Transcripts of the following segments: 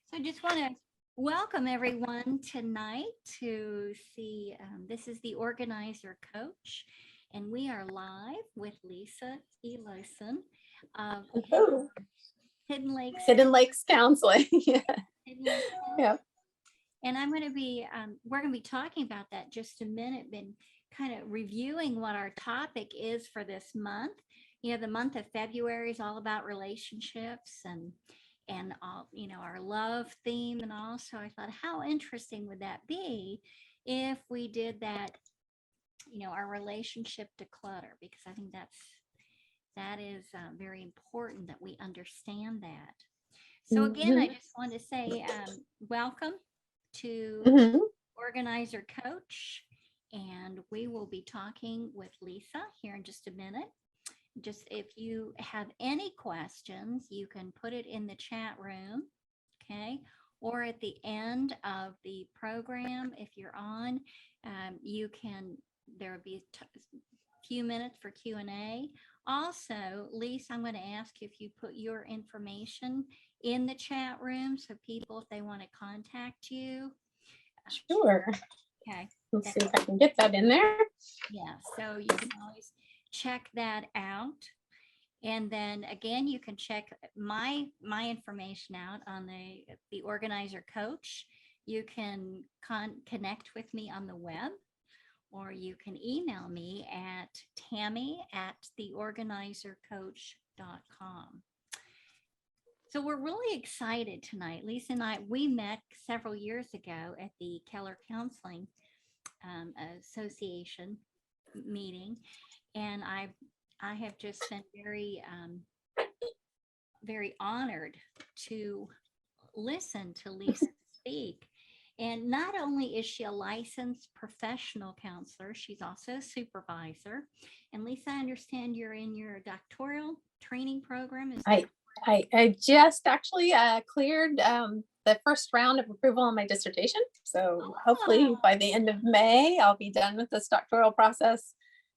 So I just want to welcome everyone tonight to see, this is the Organizer Coach, and we are live with Lisa Elieson of Oh, Hidden Lakes, Hidden Lakes Counseling. Yeah. Hidden Lakes. Yeah. And we're going to be talking about that just a minute, been kind of reviewing what our topic is for this month. The month of February is all about relationships and all, our love theme and all. So I thought, how interesting would that be if we did that, our relationship to clutter, because I think that is very important that we understand that. So again, I Mhm. just want to say welcome to Mhm. Organizer Coach, and we will be talking with Lisa here in just a minute. Just if you have any questions, you can put it in the chat room, okay? Or at the end of the program, if you're on, you can, there will be a few minutes for Q&A. Also, Lisa, I'm going to ask you if you put your information in the chat room so people, if they want to contact you. Sure. Okay. Let's see if I can get that in there. Yeah, so you can always check that out. And then again, you can check my information out on the Organizer Coach. You can connect with me on the web, or you can email me at tammy@theorganizercoach.com. So we're really excited tonight. Lisa and I, we met several years ago at the Keller Counseling Association meeting, and I have just been very honored to listen to Lisa speak. And not only is she a licensed professional counselor, she's also a supervisor. And Lisa, I understand you're in your doctoral training program. Is that I just actually cleared the first round of approval on my dissertation. So hopefully by the end of May, I'll be done with this doctoral process,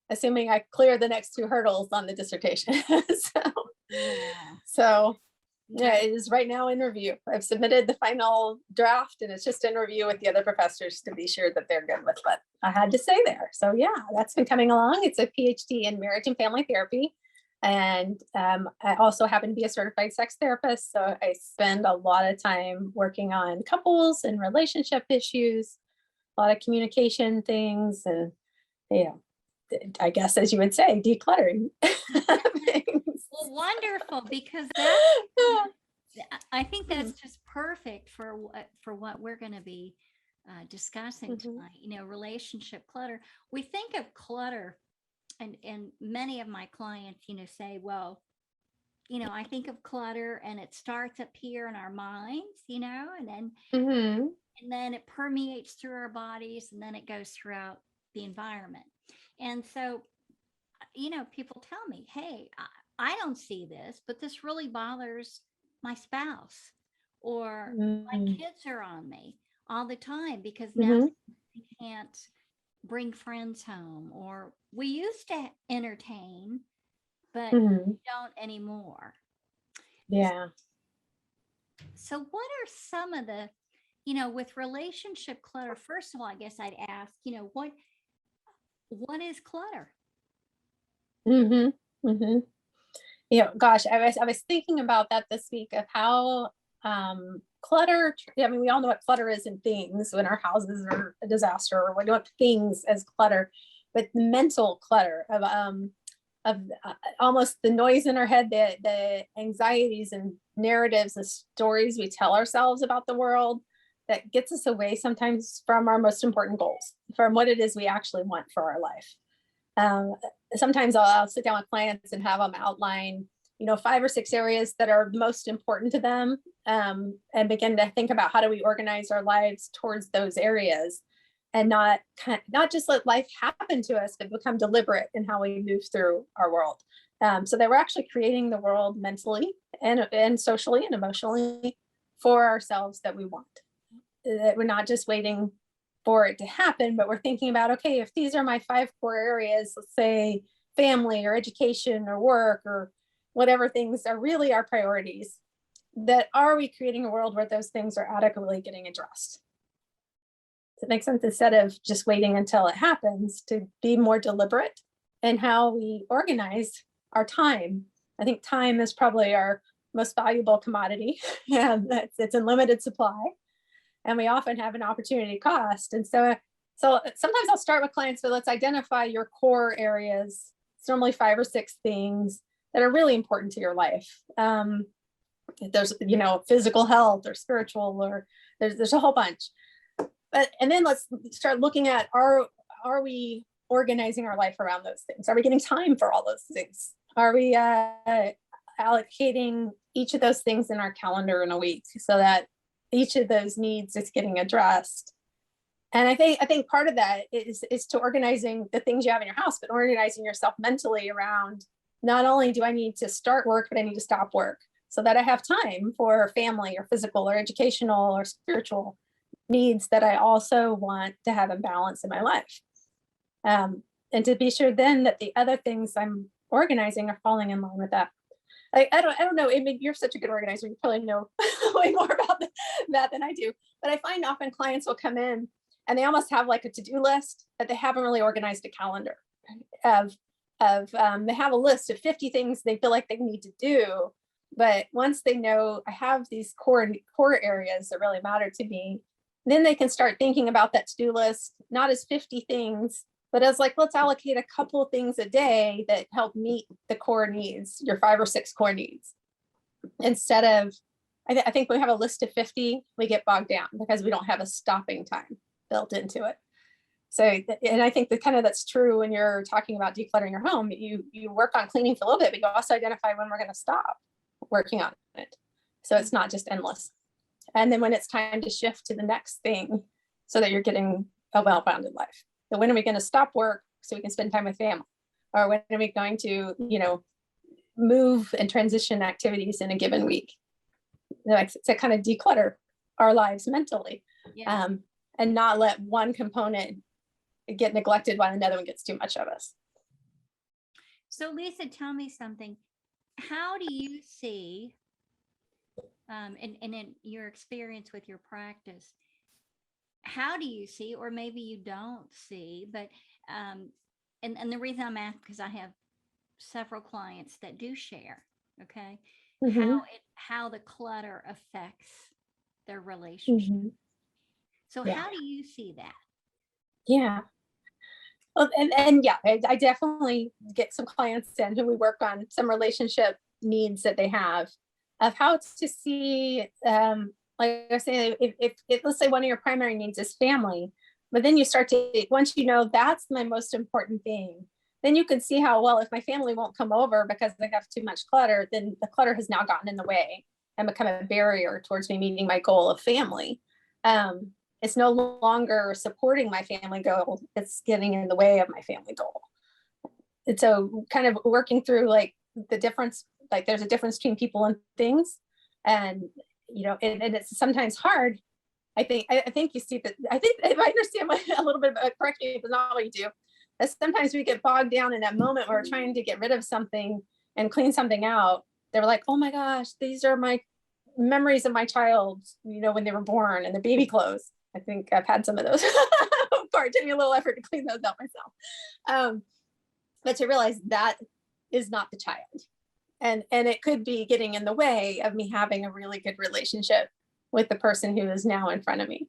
assuming I clear the next two hurdles on the dissertation. So yeah, it is right now in review. I've submitted the final draft and it's just in review with the other professors to be sure that they're good with what I had to say there. So yeah, that's been coming along. It's a PhD in marriage and family therapy. And I also happen to be a certified sex therapist. So I spend a lot of time working on couples and relationship issues, a lot of communication things, and, I guess, as you would say, decluttering things. Well, wonderful, because I think that's just perfect for what we're going to be discussing tonight. Relationship clutter. We think of clutter, and many of my clients, say, well, I think of clutter, and it starts up here in our minds, and then and then it permeates through our bodies, and then it goes throughout the environment. And so, people tell me, hey, I don't see this, but this really bothers my spouse, or my kids are on me all the time because now they can't bring friends home, or we used to entertain, but don't anymore. Yeah. So what are some of the, with relationship clutter? First of all, I guess I'd ask, what is clutter? Gosh, I was thinking about that this week of how clutter. I mean, we all know what clutter is in things when our houses are a disaster, or we know what things as clutter, but the mental clutter of almost the noise in our head, the anxieties and narratives and stories we tell ourselves about the world that gets us away sometimes from our most important goals, from what it is we actually want for our life. Sometimes I'll sit down with clients and have them outline, 5 or 6 areas that are most important to them, and begin to think about how do we organize our lives towards those areas, and not just let life happen to us, but become deliberate in how we move through our world. So that we're actually creating the world mentally and socially and emotionally for ourselves that we want. That we're not just waiting for it to happen, but we're thinking about, okay, if these are my 5 core areas, let's say family or education or work or whatever things are really our priorities, that are we creating a world where those things are adequately getting addressed? Does it make sense? Instead of just waiting until it happens, to be more deliberate in how we organize our time. I think time is probably our most valuable commodity, and it's in limited supply, and we often have an opportunity cost. And so sometimes I'll start with clients, so let's identify your core areas. It's normally 5 or 6 things that are really important to your life. There's, physical health or spiritual, or there's a whole bunch. And then let's start looking at, are we organizing our life around those things? Are we getting time for all those things? Are we allocating each of those things in our calendar in a week so that each of those needs is getting addressed? And I think part of that is to organizing the things you have in your house, but organizing yourself mentally around, not only do I need to start work, but I need to stop work so that I have time for family or physical or educational or spiritual needs that I also want to have in balance in my life. And to be sure then that the other things I'm organizing are falling in line with that. I don't know. I mean, you're such a good organizer. You probably know way more about that than I do. But I find often clients will come in and they almost have like a to-do list, but they haven't really organized a calendar of they have a list of 50 things they feel like they need to do. But once they know I have these core areas that really matter to me, then they can start thinking about that to-do list, not as 50 things, but as like, let's allocate a couple of things a day that help meet the core needs, your 5 or 6 core needs. Instead of, I think we have a list of 50, we get bogged down because we don't have a stopping time built into it. So, and I think that's true when you're talking about decluttering your home. You work on cleaning for a little bit, but you also identify when we're going to stop working on it. So it's not just endless. And then when it's time to shift to the next thing so that you're getting a well-rounded life. So when are we going to stop work so we can spend time with family? Or when are we going to, move and transition activities in a given week? Like, to kind of declutter our lives mentally, and not let one component get neglected while another one gets too much of us. So Lisa, tell me something. How do you see, and in your experience with your practice, how do you see, or maybe you don't see, but and the reason I'm asking, because I have several clients that do share, okay, how the clutter affects their relationship. So how do you see that? Yeah. Well, and yeah, I definitely get some clients in who we work on some relationship needs that they have, of how to see, like I say, if let's say one of your primary needs is family, but then you start to, once you know that's my most important thing, then you can see how, well, if my family won't come over because they have too much clutter, then the clutter has now gotten in the way and become a barrier towards me meeting my goal of family. It's no longer supporting my family goal, it's getting in the way of my family goal. And so kind of working through like the difference, like there's a difference between people and things. And, and it's sometimes hard. I think you see that, I think if I understand a little bit about, correct me if it's not what you do, is sometimes we get bogged down in that moment where we're trying to get rid of something and clean something out. They're like, oh my gosh, these are my memories of my child, when they were born, and the baby clothes. I think I've had some of those. It took me a little effort to clean those out myself. But to realize that is not the child. And it could be getting in the way of me having a really good relationship with the person who is now in front of me.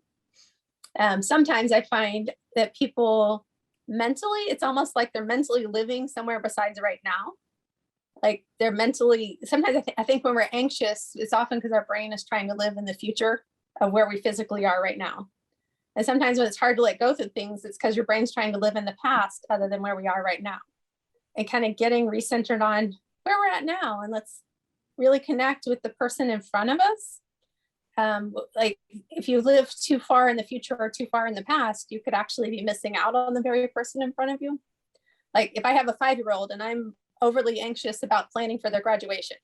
Sometimes I find that people mentally, it's almost like they're mentally living somewhere besides right now. Like they're mentally, sometimes I think when we're anxious, it's often because our brain is trying to live in the future of where we physically are right now. And sometimes when it's hard to let go of things, it's because your brain's trying to live in the past other than where we are right now. And kind of getting recentered on where we're at now. And let's really connect with the person in front of us. Like if you live too far in the future or too far in the past, you could actually be missing out on the very person in front of you. Like if I have a 5-year-old and I'm overly anxious about planning for their graduation,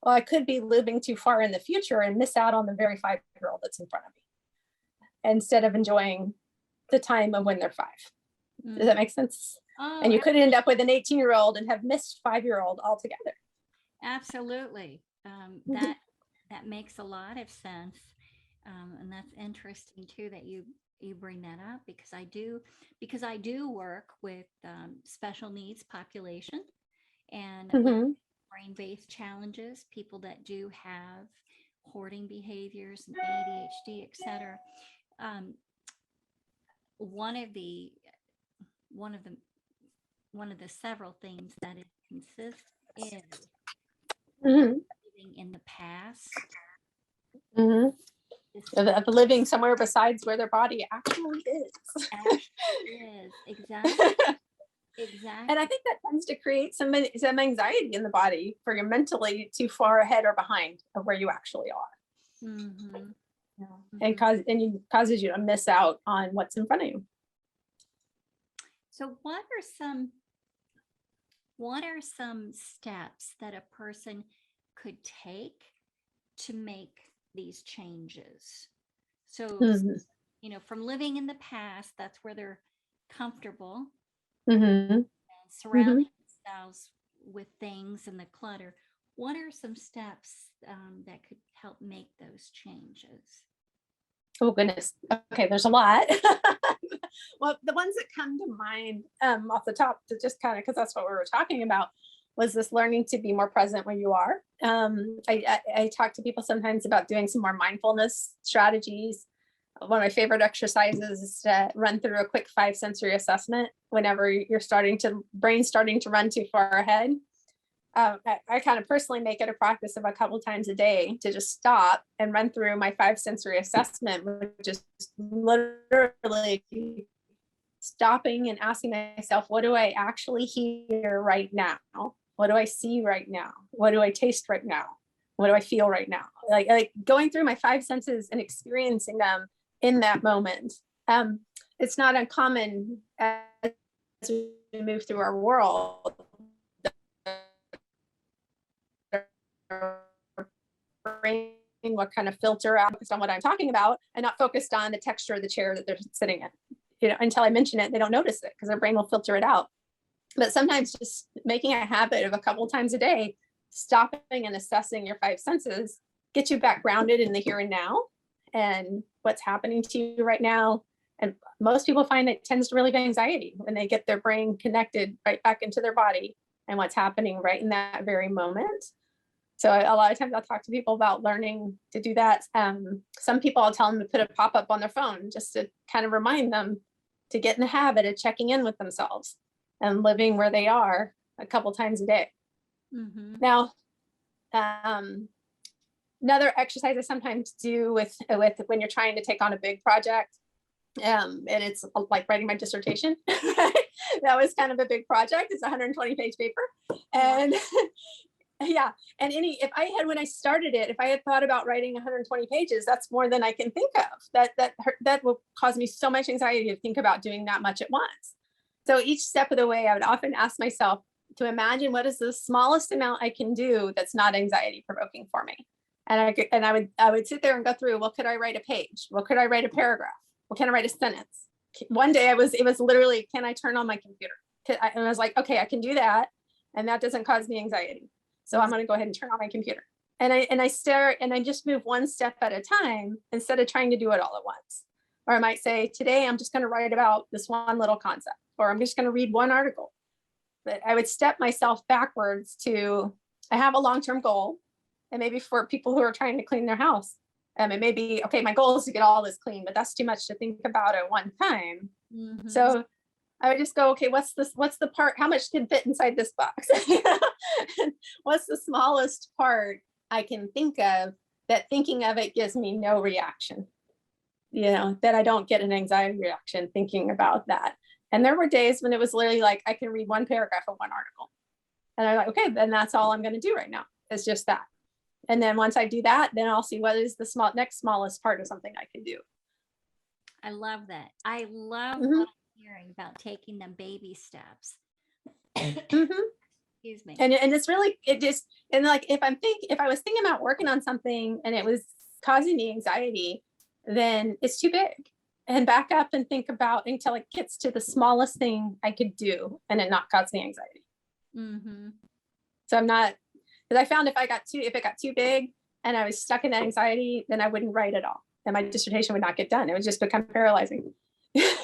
well, I could be living too far in the future and miss out on the very 5-year-old that's in front of me, instead of enjoying the time of when they're 5. Does that make sense? Oh, and you could end up with an 18-year-old and have missed 5-year-old altogether. Absolutely. That That makes a lot of sense. And that's interesting too that you bring that up because I do work with special needs population and with Mm-hmm. brain-based challenges, people that do have hoarding behaviors and ADHD, etc. Um, one of the one of the one of the several things that it consists is Mm-hmm. living in the past. Mm-hmm. This Of living somewhere besides where their body actually is. actually is exactly And I exactly. think that tends to create some anxiety in the body for you mentally too far ahead or behind of where you actually are. Mm-hmm, Yeah. mm-hmm. And causes you to miss out on what's in front of you. So what are some steps that a person could take to make these changes? So, Mm-hmm. from living in the past, that's where they're comfortable Mm-hmm. and Mm-hmm. surrounding themselves with things and the clutter. What are some steps that could help make those changes? Oh goodness. Okay, there's a lot. Well, the ones that come to mind off the top, to just kind of because that's what we were talking about, was this learning to be more present where you are. I talk to people sometimes about doing some more mindfulness strategies. One of my favorite exercises is to run through a quick 5 sensory assessment whenever you're brain starting to run too far ahead. I kind of personally make it a practice of a couple times a day to just stop and run through my 5 sensory assessment, which is literally stopping and asking myself, what do I actually hear right now? What do I see right now? What do I taste right now? What do I feel right now? Like going through my 5 senses and experiencing them in that moment. It's not uncommon as we move through our world. Brain will kind of filter out focused on what I'm talking about and not focused on the texture of the chair that they're sitting in. Until I mention it, they don't notice it because their brain will filter it out. But sometimes just making a habit of a couple times a day, stopping and assessing your 5 senses, get you back grounded in the here and now and what's happening to you right now. And most people find it tends to relieve anxiety when they get their brain connected right back into their body and what's happening right in that very moment. So a lot of times I'll talk to people about learning to do that. Some people I'll tell them to put a pop-up on their phone just to kind of remind them to get in the habit of checking in with themselves and living where they are a couple times a day. Mm-hmm. Now, another exercise I sometimes do with when you're trying to take on a big project, and it's like writing my dissertation. That was kind of a big project. It's a 120-page paper, and yeah. And when I started it, if I had thought about writing 120 pages, that's more than I can think of. That will cause me so much anxiety to think about doing that much at once. So each step of the way, I would often ask myself to imagine what is the smallest amount I can do that's not anxiety provoking for me. And I would sit there and go through, well, could I write a page? Well, could I write a paragraph? Well, can I write a sentence? One day it was literally, can I turn on my computer? And I was like, okay, I can do that. And that doesn't cause me anxiety. So I'm going to go ahead and turn on my computer. And I stare and I just move one step at a time instead of trying to do it all at once. Or I might say, today I'm just going to write about this one little concept, or I'm just going to read one article. But I would step myself backwards to, I have a long-term goal. And maybe for people who are trying to clean their house, it may be, okay, my goal is to get all this clean, but that's too much to think about at one time. Mm-hmm. So I would just go, okay, what's the part, how much can fit inside this box? What's the smallest part I can think of that thinking of it gives me no reaction? That I don't get an anxiety reaction thinking about that. And there were days when it was literally like, I can read one paragraph of one article. And I'm like, okay, then that's all I'm going to do right now. It's just that. And then once I do that, then I'll see what is the next smallest part of something I can do. I love that. I love Mm-hmm. hearing about taking them baby steps. Mm-hmm. Excuse me. And it's really, and like, if I was thinking about working on something and it was causing me anxiety, then it's too big. And back up and think about until it gets to the smallest thing I could do and it not cause me anxiety. Mm-hmm. So I'm not, because I found if it got too big, and I was stuck in that anxiety, then I wouldn't write at all. And my dissertation would not get done. It would just become paralyzing.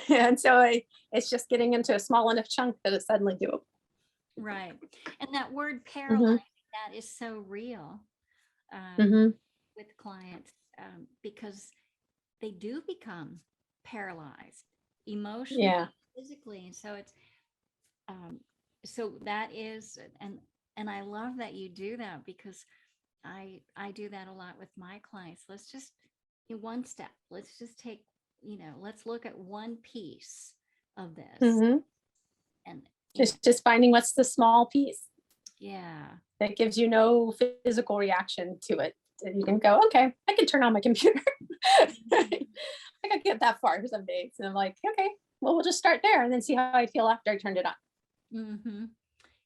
And so it's just getting into a small enough chunk that it's suddenly doable. Right. And that word Mm-hmm. paralyzing, that is so real Mm-hmm. with clients because they do become paralyzed emotionally, Yeah. physically. And so it's, so that is, and I love that you do that because I do that a lot with my clients. Let's just in one step, let's just take, let's look at one piece of this. Mm-hmm. And just finding what's the small piece. Yeah. That gives you no physical reaction to it. And you can go, okay, I can turn on my computer. I can get that far some days. And I'm like, okay, well, we'll just start there and then see how I feel after I turned it on. Mm-hmm.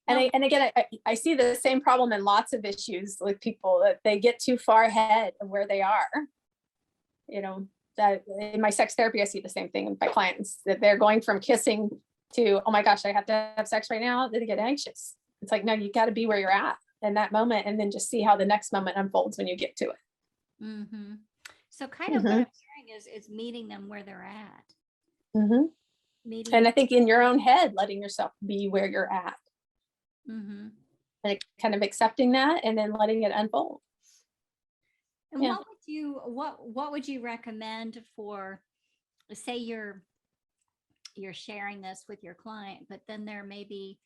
And again, I see the same problem in lots of issues with people, that they get too far ahead of where they are. That in my sex therapy, I see the same thing with my clients, that they're going from kissing to, oh my gosh, I have to have sex right now. Then they get anxious. It's like, no, you got to be where you're at in that moment, and then just see how the next moment unfolds when you get to it. Mm-hmm. So kind of what I'm hearing is meeting them where they're at. Mm-hmm. And I think in your own head, letting yourself be where you're at. Mm-hmm. And kind of accepting that and then letting it unfold. And what would you recommend for, say you're sharing this with your client, but then there maybe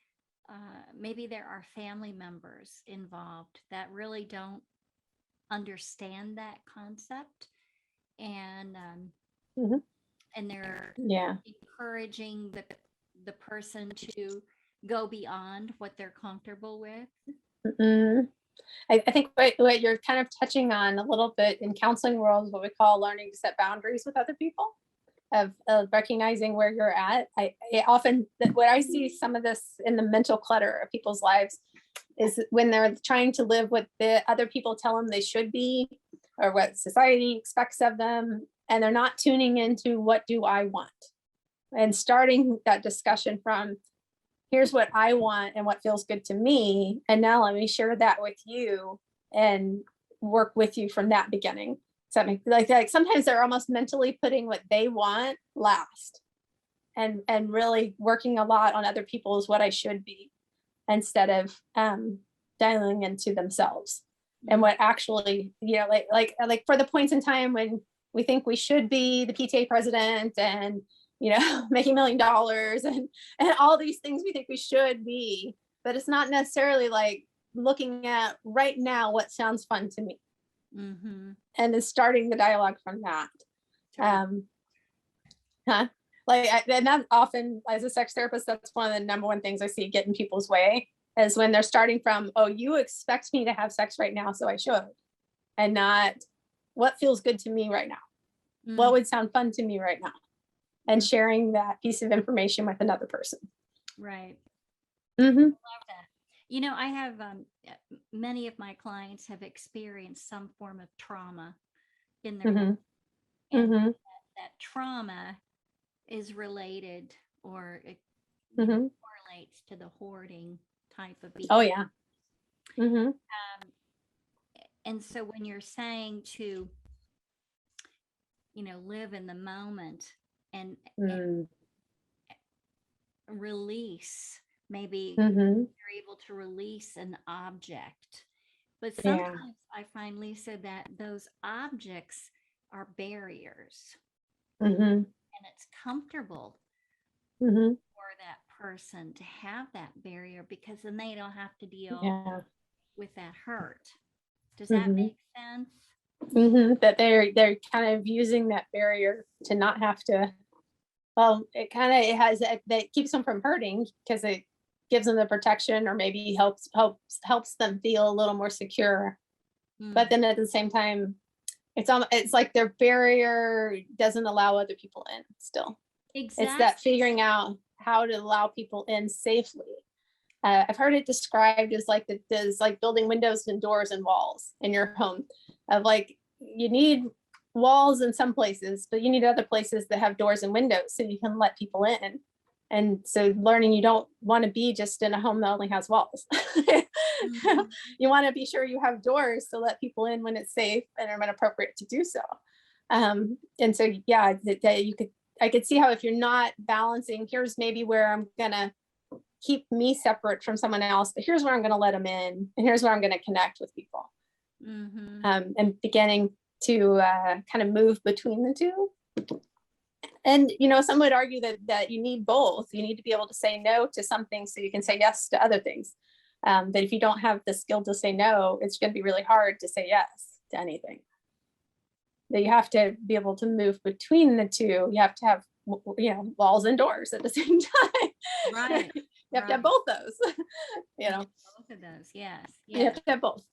there are family members involved that really don't understand that concept, and and they're encouraging the person to go beyond what they're comfortable with. Mm-hmm. I think what you're kind of touching on a little bit in counseling world is what we call learning to set boundaries with other people, of recognizing where you're at. What I see some of this in the mental clutter of people's lives is when they're trying to live what the other people tell them they should be, or what society expects of them, and they're not tuning into what do I want, and starting that discussion from, here's what I want and what feels good to me, and now let me share that with you and work with you from that beginning. So like sometimes they're almost mentally putting what they want last, and really working a lot on other people's what I should be, instead of dialing into themselves and what actually, like for the points in time when we think we should be the PTA president and making $1 million and all these things we think we should be, but it's not necessarily like looking at right now what sounds fun to me. Mm-hmm. And then starting the dialogue from that. And that often, as a sex therapist, that's one of the number one things I see get in people's way, is when they're starting from, oh, you expect me to have sex right now, so I should, and not what feels good to me right now. What would sound fun to me right now, and sharing that piece of information with another person. Right. Mm-hmm. I love that. I have many of my clients have experienced some form of trauma in their life, and that trauma is related, or it correlates to the hoarding type of behavior. Oh yeah. And so when you're saying to live in the moment and release, maybe you're able to release an object, but sometimes I find, Lisa, that those objects are barriers, and it's comfortable for that person to have that barrier, because then they don't have to deal with that hurt. Does that make sense? That they're kind of using that barrier to not have to. Well, it has that keeps them from hurting, because it gives them the protection, or maybe helps them feel a little more secure. But then at the same time, it's like their barrier doesn't allow other people in still. Exactly. It's that figuring out how to allow people in safely. I've heard it described as like building windows and doors and walls in your home, of like, you need walls in some places, but you need other places that have doors and windows so you can let people in. And so learning you don't want to be just in a home that only has walls. Mhm. You want to be sure you have doors to let people in when it's safe and when appropriate to do so. And so, yeah, I could see how if you're not balancing, here's maybe where I'm gonna keep me separate from someone else, but here's where I'm gonna let them in, and here's where I'm gonna connect with people. Mhm. And beginning to kind of move between the two. And some would argue that you need both. You need to be able to say no to some things so you can say yes to other things. But if you don't have the skill to say no, it's going to be really hard to say yes to anything. That you have to be able to move between the two. You have to have walls and doors at the same time. Right. You have to have Right. both those. Both of those. Yes. You have Yes. to have both.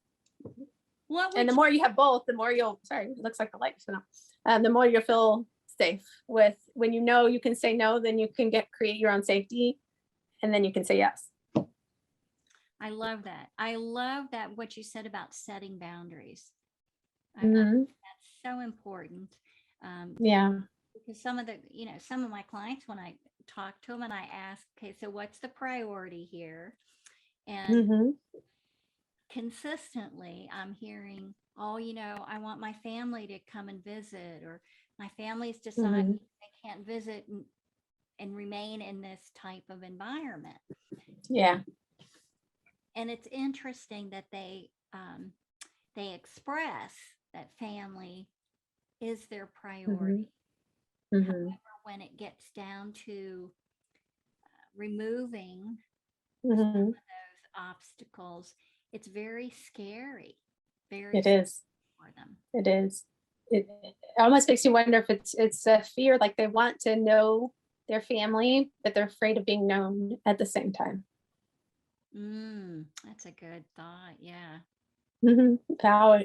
What And would the more you have both, the more you'll, sorry, it looks like the lights went off. The more you'll feel safe with, when you can say no, then you can create your own safety, and then you can say yes. I love that. I love that what you said about setting boundaries. Mhm. That's so important. Yeah. Because some of my clients, when I talk to them and I ask, okay, so what's the priority here? And Mhm. consistently I'm hearing, oh, I want my family to come and visit, or my family's decided Mhm. they can't visit and remain in this type of environment. Yeah. And it's interesting that they express that family is their priority. Mhm. However, when it gets down to removing some of Mhm. those obstacles, it's very scary, very It scary is. for them. It is. It almost makes you wonder if it's a fear, like they want to know their family, but they're afraid of being known at the same time. That's a good thought. Yeah. Mhm.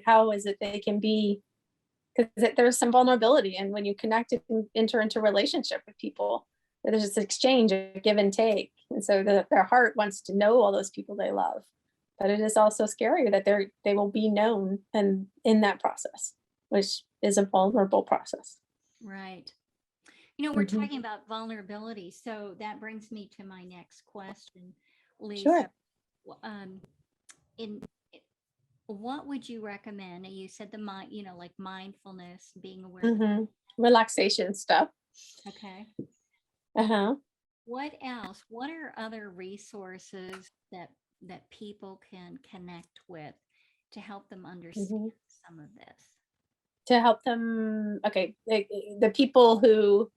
How is it they can be, because there's some vulnerability, and when you connect and enter into relationship with people, there's this exchange, a give and take, and so their heart wants to know all those people they love, but it is also scary that they will be known, and in that process, which is a vulnerable process. Right. We're Mhm. talking about vulnerability. So that brings me to my next question, Lisa. Sure. Um, in what would you recommend? And you said the mind, like mindfulness, being aware of the, Hmm. Relaxation stuff. okay. Uh-huh. What else? What are other resources that people can connect with to help them understand Hmm. some of this? To help them, okay, the people who,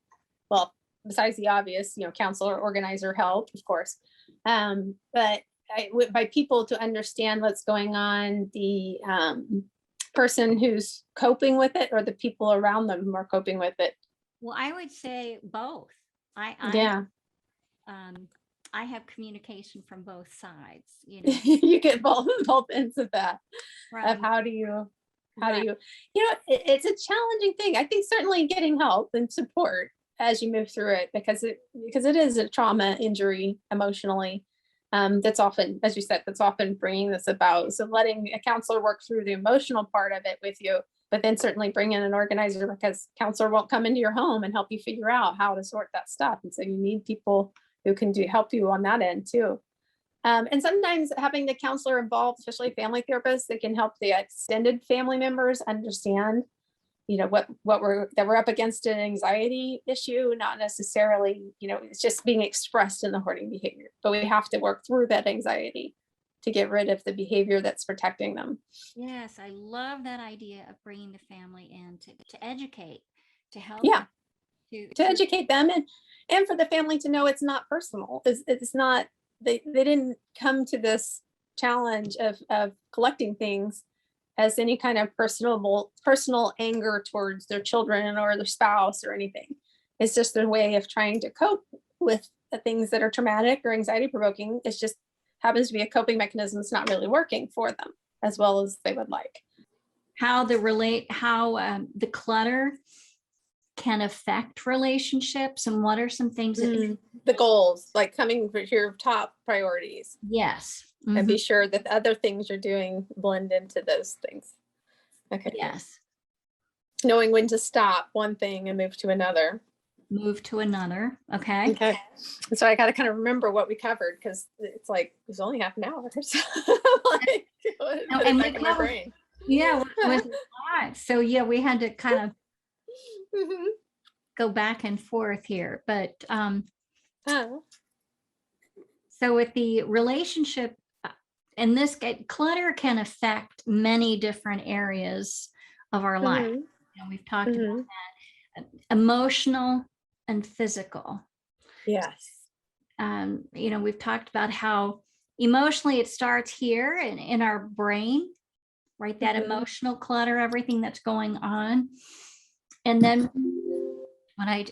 well, besides the obvious, counselor, organizer, help, of course. But by people to understand what's going on, the person who's coping with it, or the people around them who are coping with it. Well, I would say both. I Yeah. um I have communication from both sides, You get both ends of that, of from how do you, right. it's a challenging thing. I think certainly getting help and support as you move through it, because it is a trauma injury emotionally. That's often, as you said, that's often bringing this about. So letting a counselor work through the emotional part of it with you, but then certainly bring in an organizer, because counselor won't come into your home and help you figure out how to sort that stuff. And so you need people who can help you on that end too. And sometimes having the counselor involved, especially family therapists, that can help the extended family members understand, we're up against an anxiety issue, not necessarily, it's just being expressed in the hoarding behavior, but we have to work through that anxiety to get rid of the behavior that's protecting them. Yes, I love that idea of bringing the family in to educate, to help Yeah, them to to educate them, and for the family to know it's not personal. It's not, they didn't come to this challenge of collecting things as any kind of personal anger towards their children or their spouse or anything. It's just their way of trying to cope with the things that are traumatic or anxiety provoking. It's just happens to be a coping mechanism that's not really working for them as well as they would like. how the clutter can affect relationships, and what are some things that The goals, like coming for your top priorities, yes. and Mhm. be sure that the other things you're doing blend into those things. Okay. Yes. Knowing when to stop one thing and move to another. move to another. Okay. Okay. So I got to kind of remember what we covered, because it's like, it was only half an hour. So like, No, put it and we back in my covered, brain. yeah, it was a lot. So yeah, we had to kind of Mhm. go back and forth here. But Oh. so with the relationship, and this clutter can affect many different areas of our life. Mhm. You know, we've talked about Mhm. emotional and physical. Yes. You know, we've talked about how emotionally it starts here in our brain, right? That Mhm. emotional clutter, everything that's going on. And then what I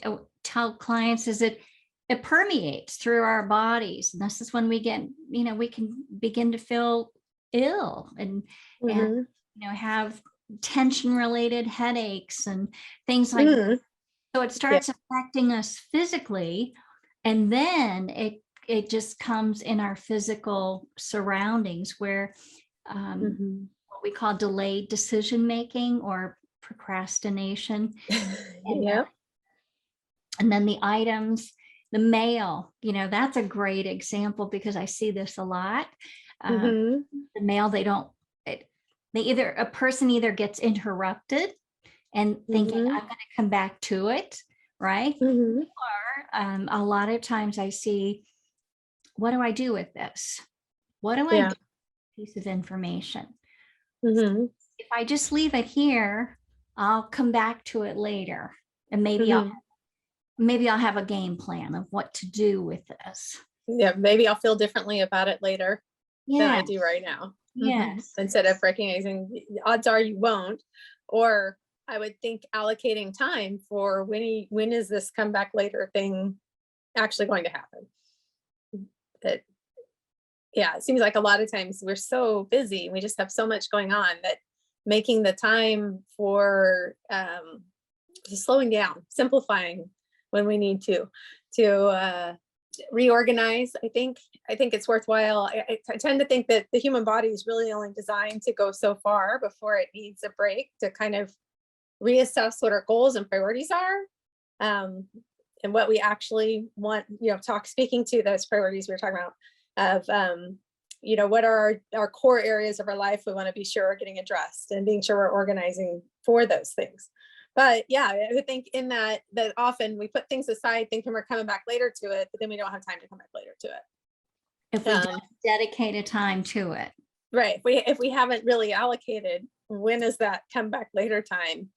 tell clients is it permeates through our bodies. And this is when we get, you know, we can begin to feel ill and Mhm. you know, have tension related headaches and things like that. Mhm. So it Yeah. starts affecting us physically, and then it just comes in our physical surroundings where Mhm. what we call delayed decision making or procrastination. And Yep. and then the items, the mail, you know, that's a great example because I see this a lot. Um, Mhm. the mail, they either, a person either gets interrupted and thinking, Mhm. I'm going to come back to it, right? Mhm. Or a lot of times I see, what do I do with this? What do I do Yeah. with this piece of information? Mhm. If I just leave it here, I'll come back to it later. And Mhm. maybe I'll have a game plan of what to do with this. Yeah. Maybe I'll feel differently about it later than I Yeah. do right now. Mhm. Yes. Instead of recognizing the odds are you won't, or I would think allocating time for when is this come back later thing actually going to happen? That, yeah, it seems like a lot of times we're so busy, we just have so much going on, that making the time for just slowing down, simplifying when we need to reorganize. I think it's worthwhile. I tend to think that the human body is really only designed to go so far before it needs a break to kind of reassess what our goals and priorities are, um, and what we actually want, speaking to those priorities we were talking about, of what are our core areas of our life we want to be sure are getting addressed, and being sure we're organizing for those things. But yeah, I would think in that often we put things aside thinking we're coming back later to it, but then we don't have time to come back later to it. If we don't dedicate a time to it. Right. If we haven't really allocated when is that come back later time,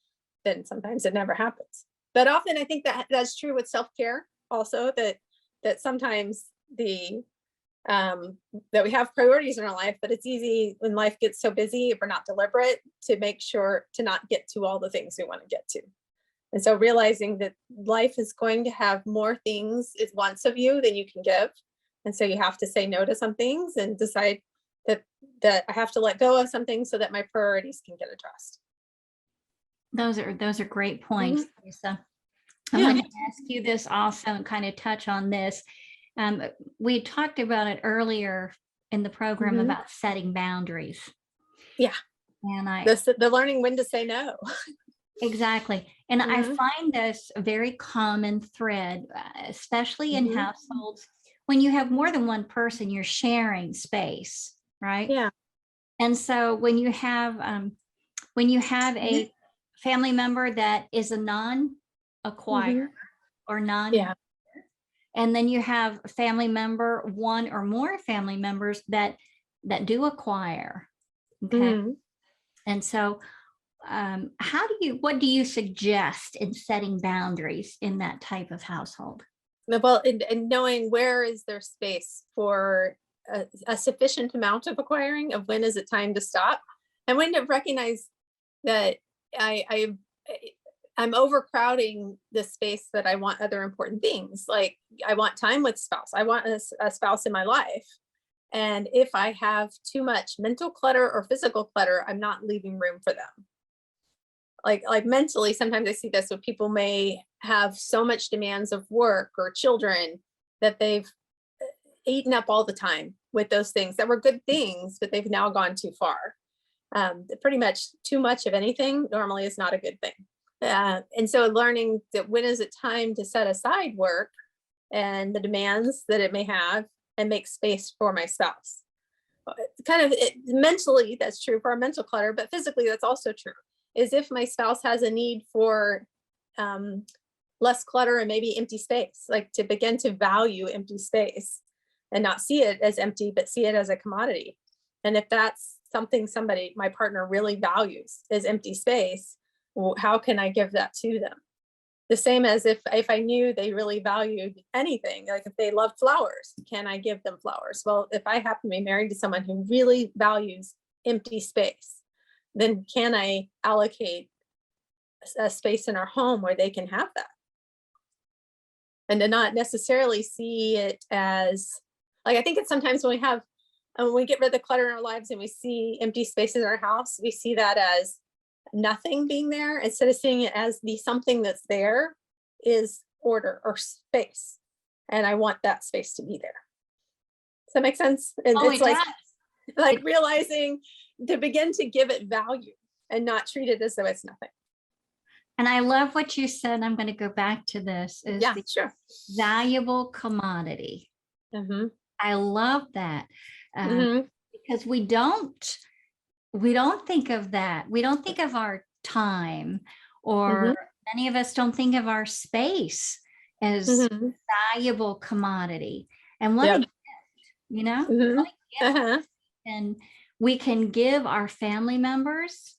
then sometimes it never happens. But often I think that that's true with self-care also, that sometimes the that we have priorities in our life, but it's easy when life gets so busy, if we're not deliberate, to make sure to not get to all the things we want to get to. And so realizing that life is going to have more things it wants of you than you can give. And so you have to say no to some things and decide that I have to let go of some things so that my priorities can get addressed. Those are great points, Mhm. Lisa. I'm Yeah. going to ask you this also and kind of touch on this. We talked about it earlier in the program Mhm. about setting boundaries. Yeah. And The learning when to say no. exactly. And I Mhm. find this a very common thread, especially in Mhm. households. When you have more than one person, you're sharing space, right? Yeah. And so when you have a family member that is a non-acquirer Mhm. or non, Yeah. and then you have a family member, one or more family members that do acquire. Okay. Mhm. And so what do you suggest in setting boundaries in that type of household? Well, and knowing where is there space for a sufficient amount of acquiring, of when is it time to stop, and when to recognize that I, I I'm overcrowding the space, that I want other important things. Like I want time with spouse. I want a spouse in my life. And if I have too much mental clutter or physical clutter, I'm not leaving room for them. Like mentally, sometimes I see this when people may have so much demands of work or children that they've eaten up all the time with those things that were good things, but they've now gone too far. Pretty much too much of anything normally is not a good thing. And so learning that when is it time to set aside work and the demands that it may have and make space for my spouse. Mentally, that's true for our mental clutter, but physically, that's also true. Is if my spouse has a need for less clutter and maybe empty space, like to begin to value empty space and not see it as empty, but see it as a commodity. And if that's something my partner really values is empty space, well, how can I give that to them? The same as if I knew they really valued anything, like if they love flowers, can I give them flowers? Well, if I happen to be married to someone who really values empty space, then can I allocate a space in our home where they can have that? And to not necessarily see it as, like, I think it's sometimes when we get rid of the clutter in our lives and we see empty spaces in our house, we see that as nothing being there, instead of seeing it as the something that's there is order or space. And I want that space to be there. Does that make sense? And Oh, it's it like does. realizing to begin to give it value and not treat it as though it's nothing. And I love what you said. I'm going to go back to this. Is Yeah, the sure. valuable commodity. Mm-hmm. I love that Mm-hmm. because we don't think of that. We don't think of our time, or Mm-hmm. many of us don't think of our space as Mm-hmm. valuable commodity. And what Yep. a gift, you know, Mm-hmm. what a gift. Uh-huh. And we can give our family members,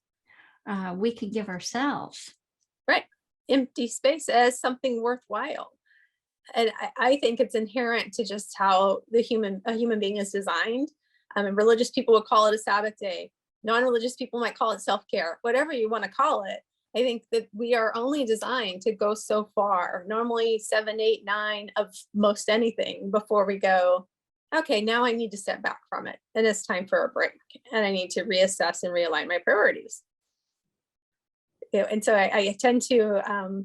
we can give ourselves. Right. Empty space as something worthwhile. And I think it's inherent to just how a human being is designed. And religious people would call it a Sabbath day. Non-religious people might call it self-care, whatever you want to call it. I think that we are only designed to go so far, normally 7, 8, 9 of most anything before we go, okay, now I need to step back from it. And it's time for a break. And I need to reassess and realign my priorities. And so I tend to,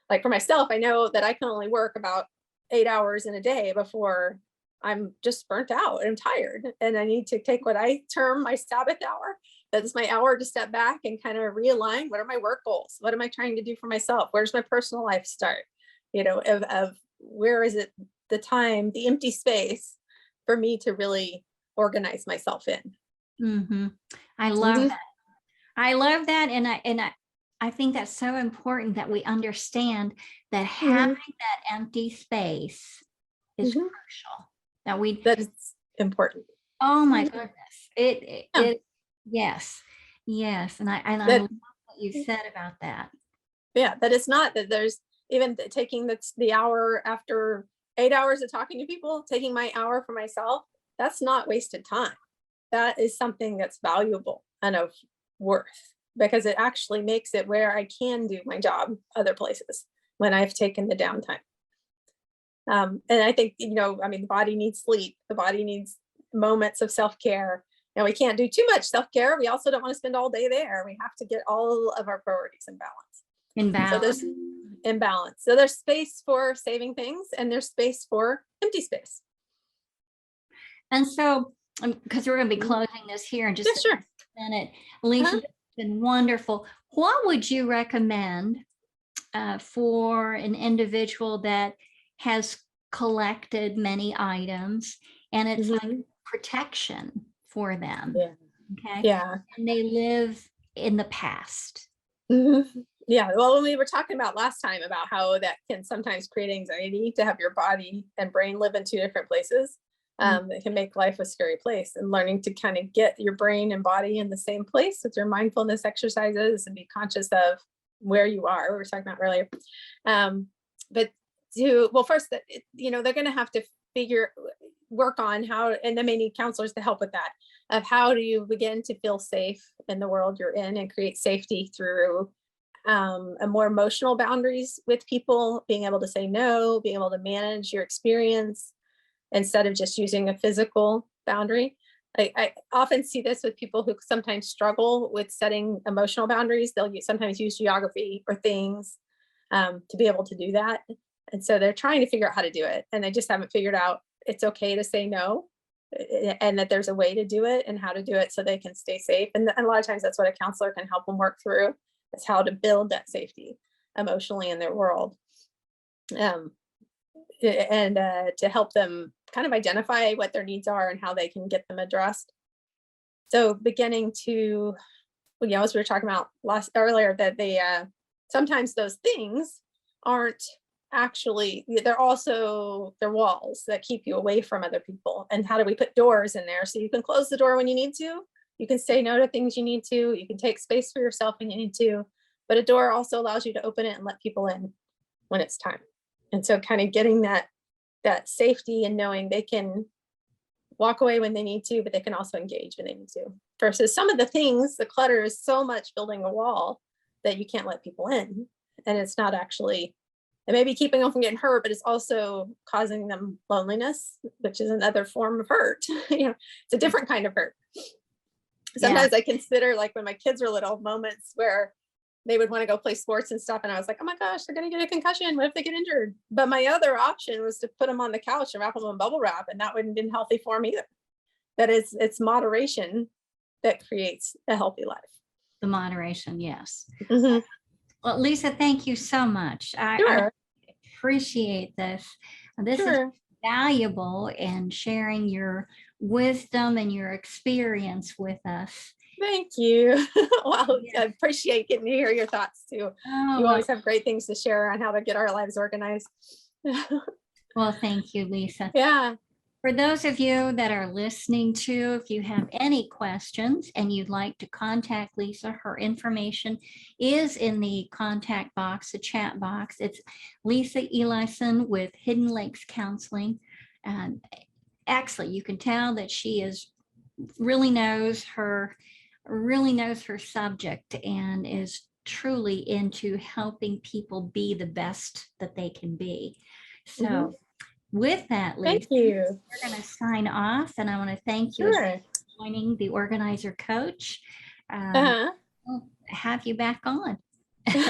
like for myself, I know that I can only work about 8 hours in a day before I'm just burnt out. I'm tired, and I need to take what I term my Sabbath hour. That's my hour to step back and kind of realign. What are my work goals? What am I trying to do for myself? Where does my personal life start? Of where is it the time, the empty space for me to really organize myself in. Mm-hmm. I love that. I love that. And I think that's so important that we understand that having that empty space is crucial. That is important. Oh my goodness. Yes. And I love what you said about that. Yeah, that it's not that there's even taking the hour after 8 hours of talking to people, taking my hour for myself, that's not wasted time. That is something that's valuable and of worth, because it actually makes it where I can do my job other places when I've taken the downtime. And I think, the body needs sleep. The body needs moments of self-care. Now, we can't do too much self-care. We also don't want to spend all day there. We have to get all of our priorities in balance. So there's imbalance. So there's space for saving things, and there's space for empty space. And so, because we're going to be closing this here in just a minute, Elieson, it's been wonderful. What would you recommend for an individual that has collected many items and it's like protection for them? Okay. Yeah. And they live in the past. Yeah. Well, when we were talking about last time about how that can sometimes create anxiety to have your body and brain live in two different places, it can make life a scary place. And learning to kind of get your brain and body in the same place with your mindfulness exercises and be conscious of where you are. We were talking about earlier. First, they're going to have to work on how, and they may need counselors to help with that, of how do you begin to feel safe in the world you're in and create safety through a more emotional boundaries with people, being able to say no, being able to manage your experience instead of just using a physical boundary. I often see this with people who sometimes struggle with setting emotional boundaries. They'll sometimes use geography or things to be able to do that. And so they're trying to figure out how to do it. And they just haven't figured out it's okay to say no, and that there's a way to do it and how to do it so they can stay safe. And a lot of times that's what a counselor can help them work through. is how to build that safety emotionally in their world. And to help them kind of identify what their needs are and how they can get them addressed. So beginning to, as we were talking about earlier, that they sometimes those things aren't actually, they're walls that keep you away from other people. And how do we put doors in there so you can close the door when you need to? You can say no to things you need to. You can take space for yourself when you need to. But a door also allows you to open it and let people in when it's time. And so kind of getting that safety and knowing they can walk away when they need to, but they can also engage when they need to. Versus some of the things, the clutter is so much building a wall that you can't let people in. And it's not actually, it may be keeping them from getting hurt, but it's also causing them loneliness, which is another form of hurt. It's a different kind of hurt. Sometimes I consider, like when my kids were little, moments where they would want to go play sports and stuff. And I was like, oh my gosh, they're going to get a concussion. What if they get injured? But my other option was to put them on the couch and wrap them in bubble wrap. And that wouldn't have been healthy for them either. That is, it's moderation that creates a healthy life. The moderation, yes. Mm-hmm. Well, Lisa, thank you so much. I appreciate this. This is valuable in sharing your wisdom and your experience with us. Thank you. Well, I appreciate getting to hear your thoughts too. You always have great things to share on how to get our lives organized. Well, thank you, Lisa. Yeah. For those of you that are listening to, if you have any questions and you'd like to contact Lisa, her information is in the contact box, the chat box. It's Lisa Elieson with Hidden Lakes Counseling. And actually, you can tell that she really knows her subject and is truly into helping people be the best that they can be. So with that, Lisa, thank you. We're going to sign off, and I want to thank you for joining the Organizer Coach. We'll have you back on. Thank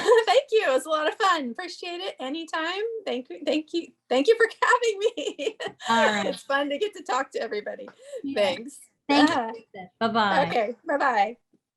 you. It was a lot of fun. Appreciate it. Anytime. Thank you. Thank you. Thank you for having me. All right. It's fun to get to talk to everybody. Yeah. Thanks. Thank you. Bye-bye. Okay. Bye-bye.